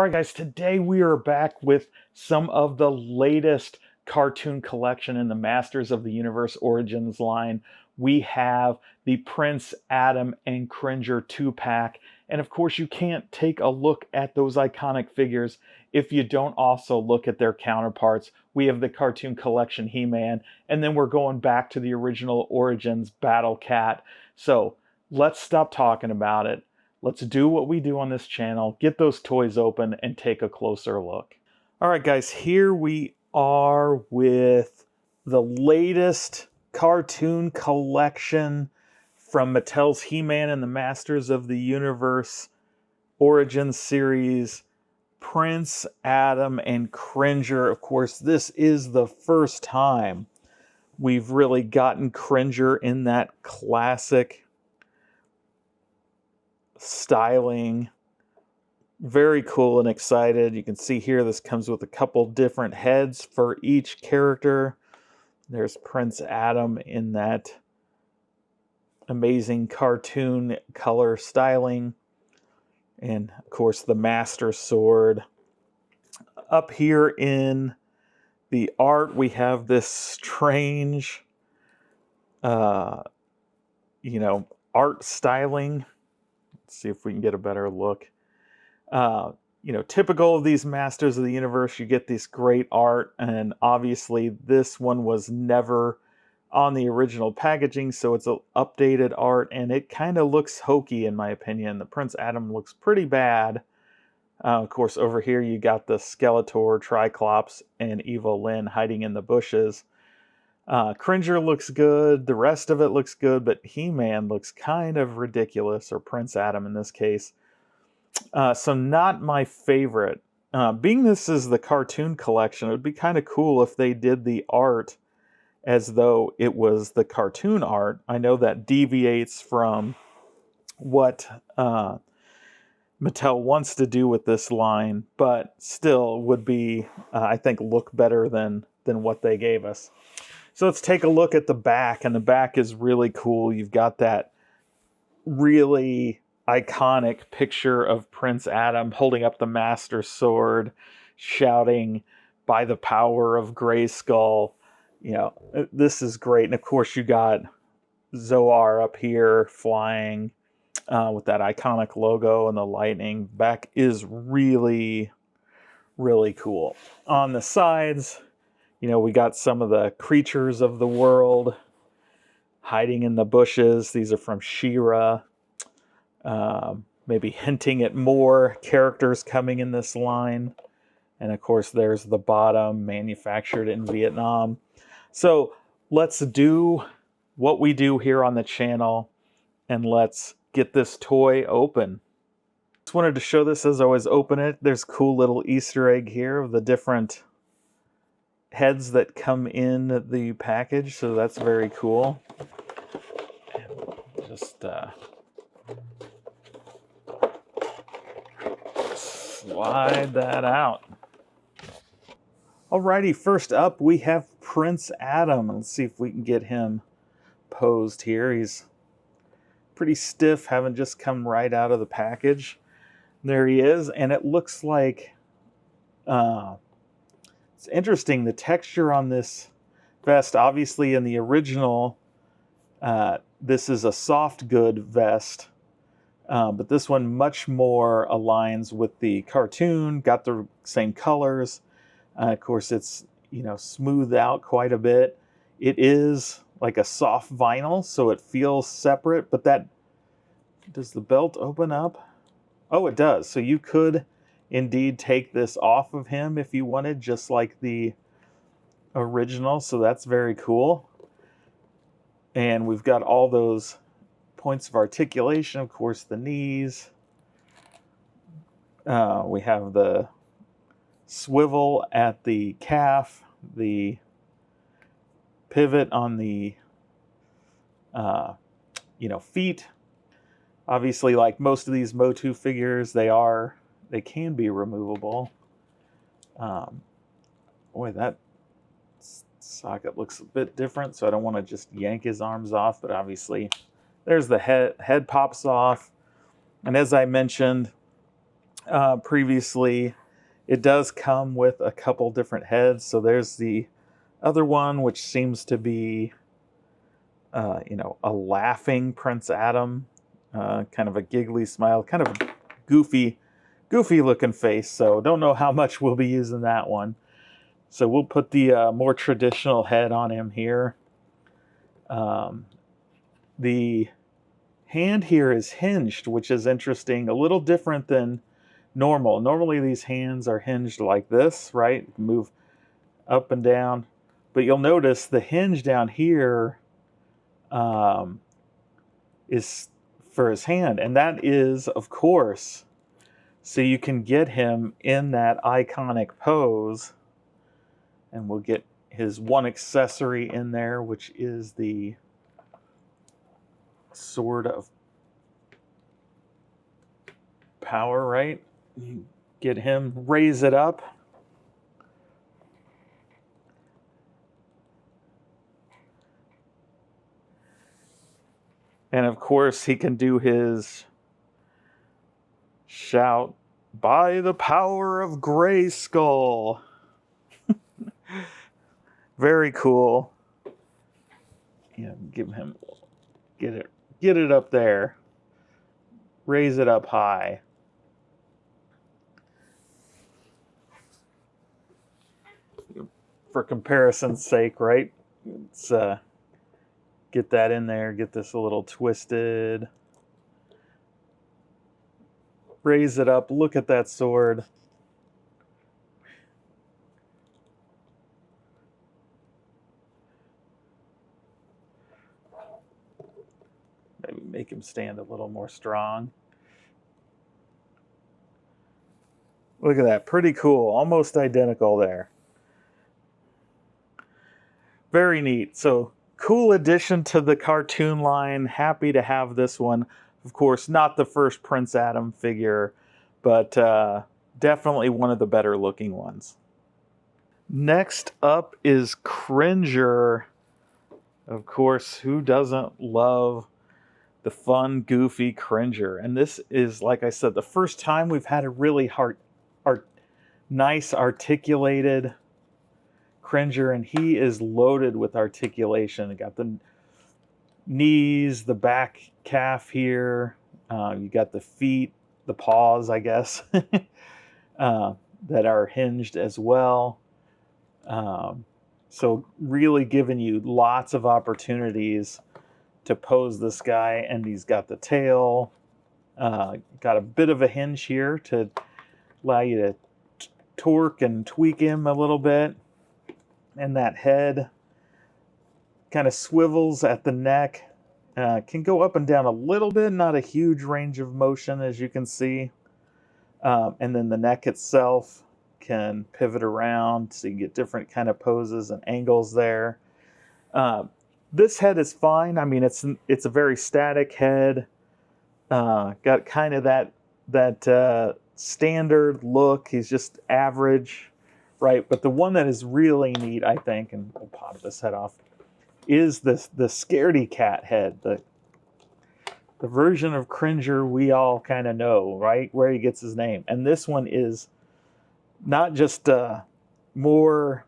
All right, guys, today we are back with some of the latest cartoon collection in the Masters of the Universe Origins line. We have the Prince Adam and Cringer 2-pack. And of course, you can't take a look at those iconic figures if you don't also look at their counterparts. We have the cartoon collection He-Man, and then we're going back to the original Origins Battle Cat. So let's stop talking about it. Let's do what we do on this channel, get those toys open, and take a closer look. All right, guys, here we are with the latest cartoon collection from Mattel's He-Man and the Masters of the Universe Origins series, Prince Adam and Cringer. Of course, this is the first time we've really gotten Cringer in that classic styling. Very cool and excited. You can see here this comes with a couple different heads for each character. There's Prince Adam in that amazing cartoon color styling, and of course the Master Sword. Up here in the art we have this strange art styling. See if we can get a better look. Typical of these Masters of the Universe, you get this great art, and obviously this one was never on the original packaging, so it's an updated art, and it kind of looks hokey in my opinion. The Prince Adam looks pretty bad. Of course, over here you got the Skeletor, Triclops, and Evil-Lyn hiding in the bushes. Cringer looks good, the rest of it looks good, but He-Man looks kind of ridiculous, or Prince Adam in this case. So not my favorite. Being this is the cartoon collection, it would be kind of cool if they did the art as though it was the cartoon art. I know that deviates from what Mattel wants to do with this line, but still would be, I think, look better than what they gave us. So let's take a look at the back, and the back is really cool. You've got that really iconic picture of Prince Adam holding up the Master Sword, shouting, "By the power of Grayskull." This is great. And of course you got Zoar up here flying with that iconic logo and the lightning. Back is really, really cool. On the sides, we got some of the creatures of the world hiding in the bushes. These are from She-Ra. Maybe hinting at more characters coming in this line. And of course, there's the bottom, manufactured in Vietnam. So let's do what we do here on the channel, and let's get this toy open. Just wanted to show this as I always open it. There's a cool little Easter egg here of the different heads that come in the package, so that's very cool. Just slide that out. Alrighty, first up we have Prince Adam. Let's see if we can get him posed here. He's pretty stiff, having just come right out of the package. There he is, and it looks like it's interesting, the texture on this vest. Obviously in the original, this is a soft good vest, but this one much more aligns with the cartoon, got the same colors. Of course, it's smoothed out quite a bit. It is like a soft vinyl, so it feels separate, but does the belt open up? Oh, it does. So you could indeed take this off of him if you wanted, just like the original, so that's very cool. And we've got all those points of articulation, of course, the knees. We have the swivel at the calf, the pivot on the feet. Obviously, like most of these MOTU figures, they can be removable. Boy, that socket looks a bit different, so I don't want to just yank his arms off, but obviously there's the head pops off. And as I mentioned, previously. It does come with a couple different heads. So there's the other one, which seems to be, a laughing Prince Adam, kind of a giggly smile, kind of a goofy looking face. So don't know how much we'll be using that one. So we'll put the more traditional head on him here. The hand here is hinged, which is interesting, a little different than normal. Normally these hands are hinged like this, right? Move up and down. But you'll notice the hinge down here is for his hand. And that is, of course, so you can get him in that iconic pose. And we'll get his one accessory in there, which is the Sword of Power, right? You get him, raise it up. And of course, he can do his shout, "By the power of Grayskull." Very cool. Yeah, give him, get it up there. Raise it up high. For comparison's sake, right? Let's get that in there. Get this a little twisted. Raise it up. Look at that sword. Maybe make him stand a little more strong. Look at that. Pretty cool. Almost identical there. Very neat. So, cool addition to the cartoon line. Happy to have this one. Of course, not the first Prince Adam figure, but definitely one of the better looking ones. Next up is Cringer. Of course, who doesn't love the fun, goofy Cringer? And this is, like I said, the first time we've had a really nice articulated Cringer, and he is loaded with articulation. You got the knees, the back calf here. You got the feet, the paws, I guess, that are hinged as well. So really giving you lots of opportunities to pose this guy. And he's got the tail, got a bit of a hinge here to allow you to torque and tweak him a little bit. And that head kind of swivels at the neck. Can go up and down a little bit, not a huge range of motion, as you can see. And then the neck itself can pivot around, so you get different kind of poses and angles there. This head is fine. I mean, it's a very static head. Got kind of that standard look. He's just average, right? But the one that is really neat, I think, and we'll pop this head off, is the scaredy cat head. The version of Cringer we all kind of know, right? Where he gets his name. And this one is not just more,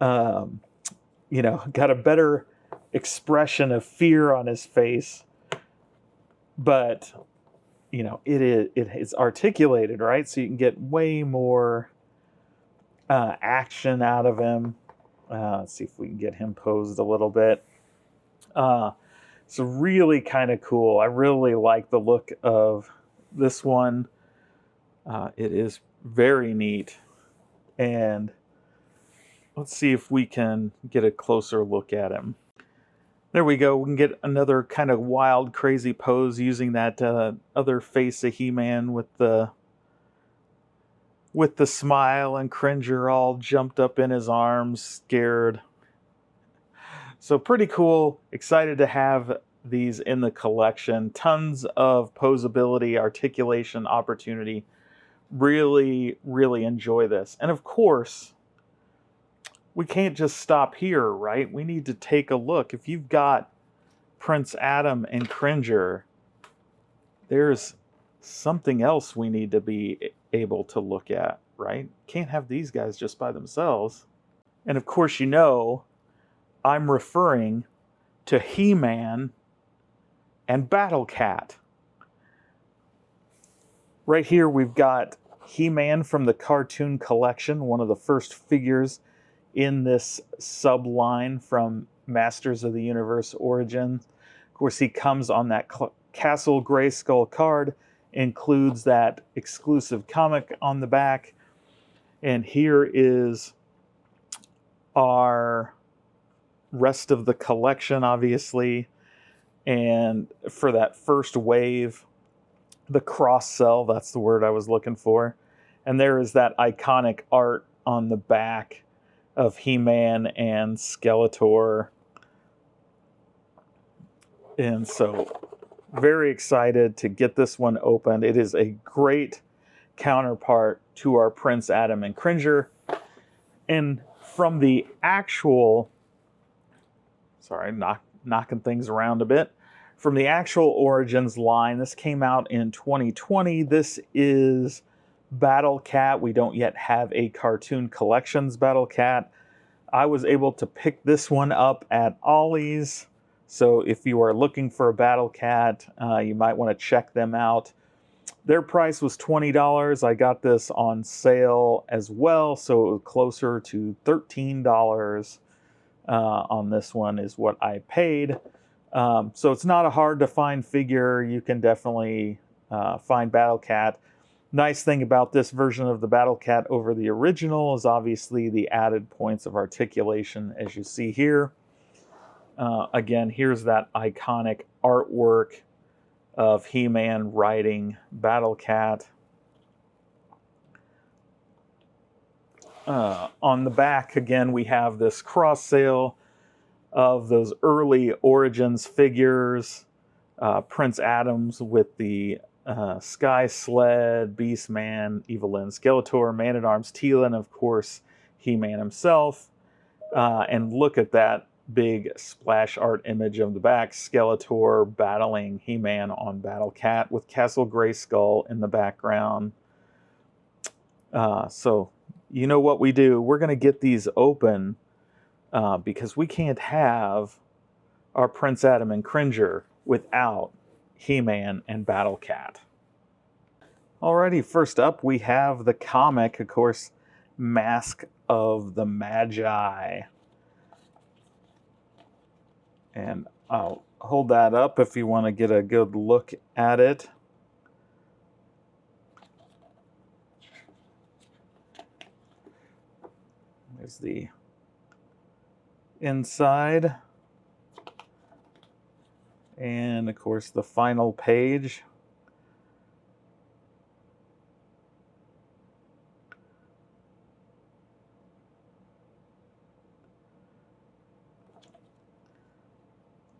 got a better expression of fear on his face, but it's articulated, right? So you can get way more action out of him. Let's see if we can get him posed a little bit. So really kind of cool. I really like the look of this one. It is very neat. And let's see if we can get a closer look at him. There we go. We can get another kind of wild, crazy pose using that other face of He-Man with the smile, and Cringer all jumped up in his arms, scared. So pretty cool. Excited to have these in the collection. Tons of posability, articulation, opportunity. Really, really enjoy this. And of course, we can't just stop here, right? We need to take a look. If you've got Prince Adam and Cringer, there's something else we need to be able to look at, right? Can't have these guys just by themselves. And of course, you know, I'm referring to He-Man and Battle Cat. Right here, we've got He-Man from the cartoon collection, one of the first figures in this sub-line from Masters of the Universe Origins. Of course, he comes on that Castle Grayskull card, includes that exclusive comic on the back. And here is our rest of the collection, obviously. And for that first wave, the cross-sell, that's the word I was looking for. And there is that iconic art on the back of He-Man and Skeletor. And so, very excited to get this one opened. It is a great counterpart to our Prince Adam and Cringer. And from the actual, knocking things around a bit. From the actual Origins line, this came out in 2020. This is Battle Cat. We don't yet have a Cartoon Collections Battle Cat. I was able to pick this one up at Ollie's. So if you are looking for a Battle Cat, you might want to check them out. Their price was $20. I got this on sale as well, so it was closer to $13 on this one is what I paid. So it's not a hard to find figure. You can definitely find Battle Cat. Nice thing about this version of the Battle Cat over the original is obviously the added points of articulation, as you see here. Again, here's that iconic artwork of He-Man riding Battle Cat. On the back, again, we have this cross sale of those early Origins figures. Prince Adams with the Sky Sled, Beastman, Evelyn, Skeletor, Man-at-Arms, Teela, and of course, He-Man himself. And look at that big splash art image of the back, Skeletor battling He-Man on Battle Cat with Castle Grayskull in the background. So, you know what we do. We're going to get these open because we can't have our Prince Adam and Cringer without He-Man and Battle Cat. Alrighty, first up we have the comic, of course, Mask of the Magi. And I'll hold that up if you want to get a good look at it. There's the inside. And of course the final page.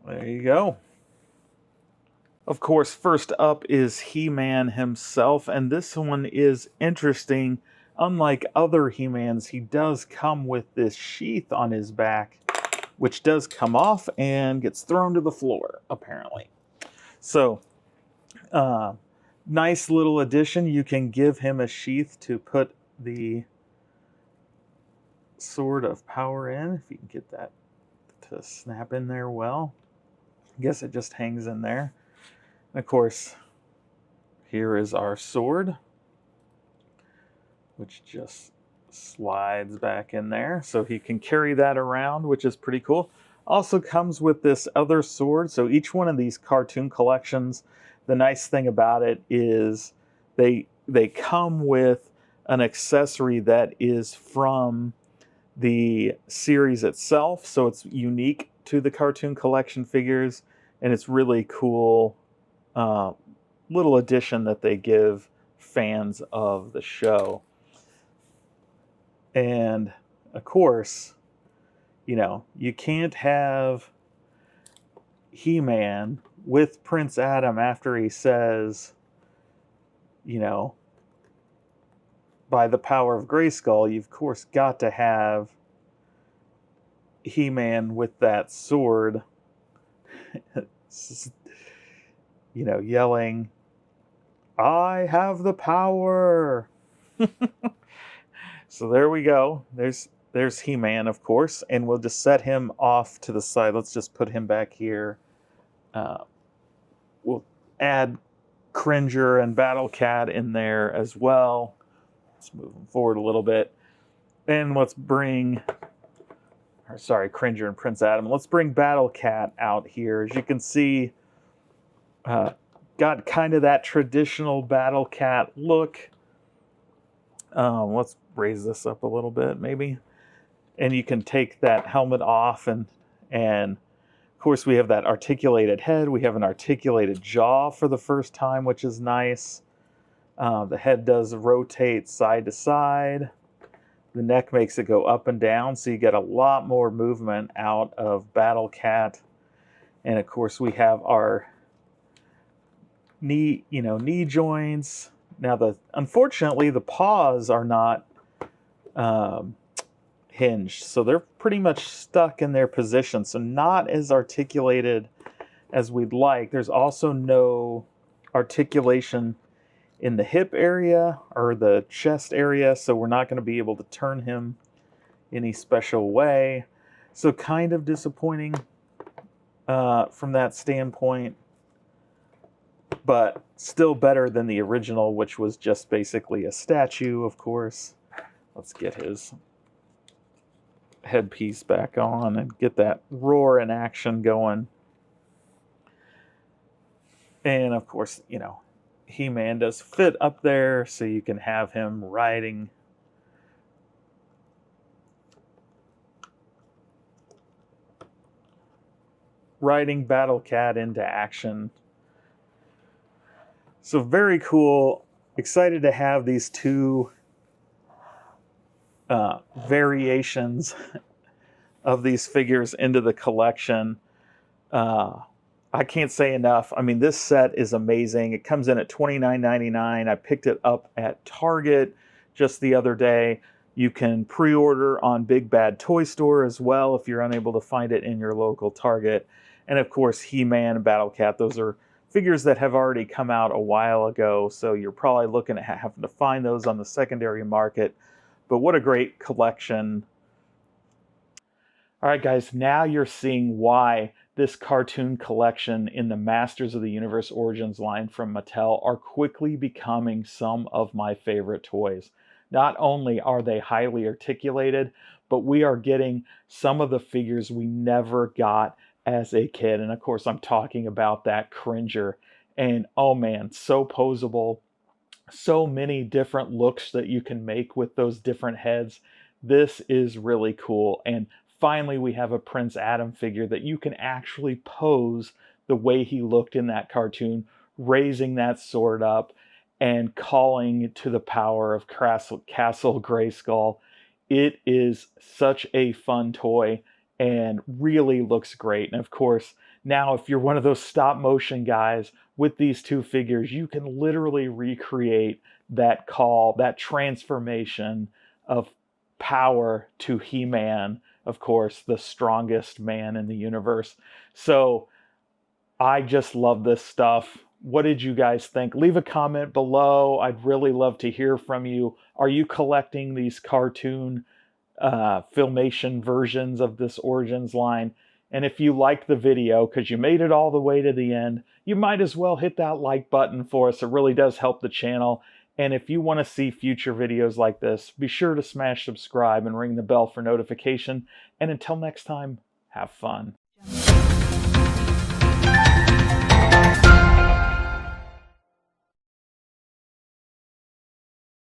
There you go. Of course, first up is He-Man himself, and this one is interesting. Unlike other He-Mans, he does come with this sheath on his back, which does come off and gets thrown to the floor, apparently. So, nice little addition. You can give him a sheath to put the Sword of Power in, if you can get that to snap in there well. I guess it just hangs in there. And of course, here is our sword, which just slides back in there. So he can carry that around, which is pretty cool. Also comes with this other sword. So each one of these cartoon collections, the nice thing about it is they come with an accessory that is from the series itself. So it's unique to the cartoon collection figures, and it's really cool little addition that they give fans of the show. And of course, you know, you can't have He-Man with Prince Adam after he says, you know, by the power of Grayskull, you've of course got to have He-Man with that sword, you know, yelling, I have the power. So there we go. There's He-Man, of course, and we'll just set him off to the side. Let's just put him back here. We'll add Cringer and Battle Cat in there as well. Let's move them forward a little bit. And let's bring, Cringer and Prince Adam. Let's bring Battle Cat out here. As you can see, got kind of that traditional Battle Cat look. Let's raise this up a little bit, maybe. And you can take that helmet off, and of course we have that articulated head. We have an articulated jaw for the first time, which is nice. The head does rotate side to side. The neck makes it go up and down, so you get a lot more movement out of Battle Cat. And of course we have our knee joints. Now, unfortunately, the paws are not hinged, so they're pretty much stuck in their position, so not as articulated as we'd like. There's also no articulation in the hip area or the chest area, so we're not going to be able to turn him any special way. So kind of disappointing from that standpoint, but still better than the original, which was just basically a statue, of course. Let's get his headpiece back on and get that roar in action going. And of course, He-Man does fit up there, so you can have him riding Battle Cat into action. So very cool. Excited to have these two variations of these figures into the collection. I can't say enough. I mean, this set is amazing. It comes in at $29.99. I picked it up at Target just the other day. You can pre-order on Big Bad Toy Store as well if you're unable to find it in your local Target. And of course, He-Man and Battle Cat, those are figures that have already come out a while ago, so you're probably looking at having to find those on the secondary market. But what a great collection. All right, guys, now you're seeing why this cartoon collection in the Masters of the Universe Origins line from Mattel are quickly becoming some of my favorite toys. Not only are they highly articulated, but we are getting some of the figures we never got as a kid. And of course, I'm talking about that Cringer. And oh man, so poseable. So many different looks that you can make with those different heads. This is really cool. And finally, we have a Prince Adam figure that you can actually pose the way he looked in that cartoon, raising that sword up and calling to the power of Castle Grayskull. It is such a fun toy and really looks great. And of course, now if you're one of those stop motion guys with these two figures, you can literally recreate that call, that transformation of power to He-Man, of course, the strongest man in the universe. So I just love this stuff. What did you guys think? Leave a comment below. I'd really love to hear from you. Are you collecting these cartoon Filmation versions of this Origins line? And if you liked the video, because you made it all the way to the end, you might as well hit that like button for us. It really does help the channel. And if you want to see future videos like this, be sure to smash subscribe and ring the bell for notification. And until next time, have fun.